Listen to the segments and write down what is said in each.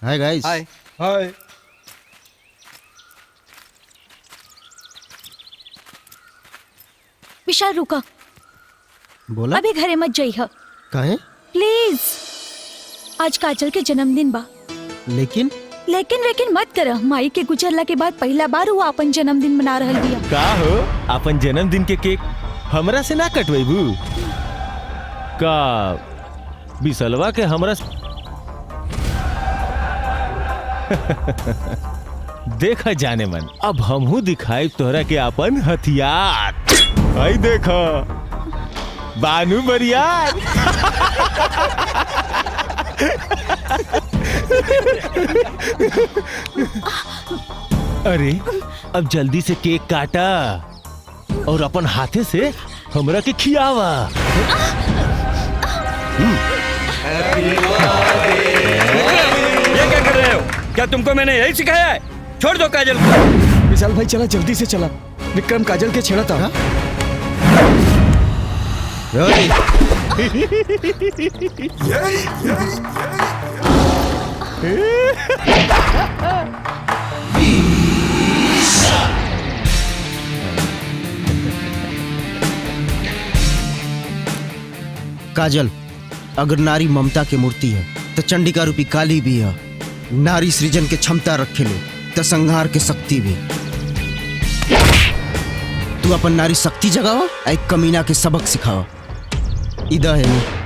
Hi guys. हाय। हाय। विशाल रुका, बोला अभी घरे मत जाइए काहे? प्लीज। आज काजल के जन्मदिन बा। लेकिन लेकिन मत कर। माई के गुजरला के बाद पहला बार वो अपन जन्मदिन मना रहल बिया। का हो अपन जन्मदिन के केक हमरा से ना कटवेबू का? बिसलवा के हमरा देखा जाने मन, अब हमहू दिखाई तोहरा के अपन हथियार। आई देखा बानू बरियार। अरे अब जल्दी से केक काटा और अपन हाथे से हमरा के खियावा। ये क्या कर रहे हो? क्या तुमको मैंने यही सिखाया है? छोड़ दो काजल को। विशाल भाई चला, जल्दी से चला। विक्रम काजल के छेड़ा था। काजल, अगर नारी ममता की मूर्ति है तो चंडिका रूपी काली भी है। नारी सृजन के क्षमता रखे ले तो संहार के शक्ति भी। तू अपन नारी शक्ति जगावा, एक कमीना के सबक सिखावा। इदा है नहीं।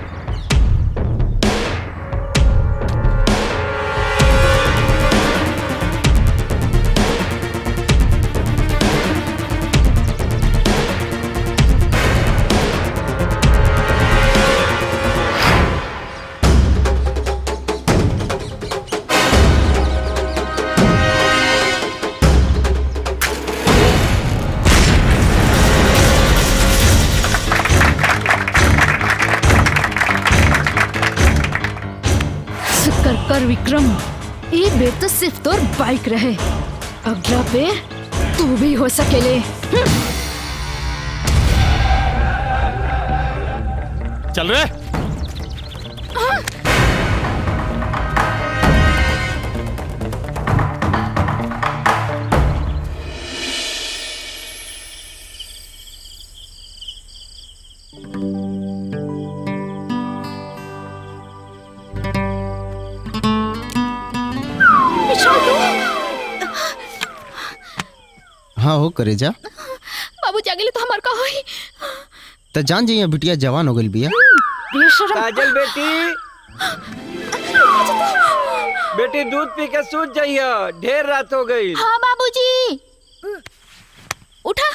कर विक्रम, ये बेर तो सिर्फ तोर बाइक रहे, अगला बेर तू भी हो सकेले। चल रे। हाँ हो करे जा। बाबू जागले तो हमार का होई। तो जान जाइए बिटिया जवान हो गई बिया। बेशरम। काजल बेटी, बेटी दूध पी के सूत जाइए, ढेर रात हो गई। हाँ बाबूजी। उठा,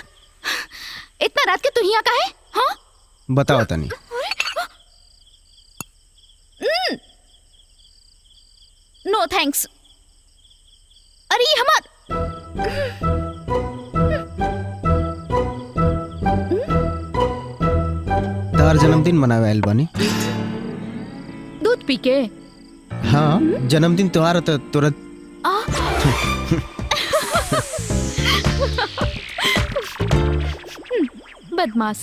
इतना रात के तू यहाँ का है? हाँ बताओ तनी। नो थैंक्स। अरे ये हमार तार जन्मदिन मनावे आइल बानी। दूध पी के। हाँ, जन्मदिन त्योहार तो तुरंत। बदमाश।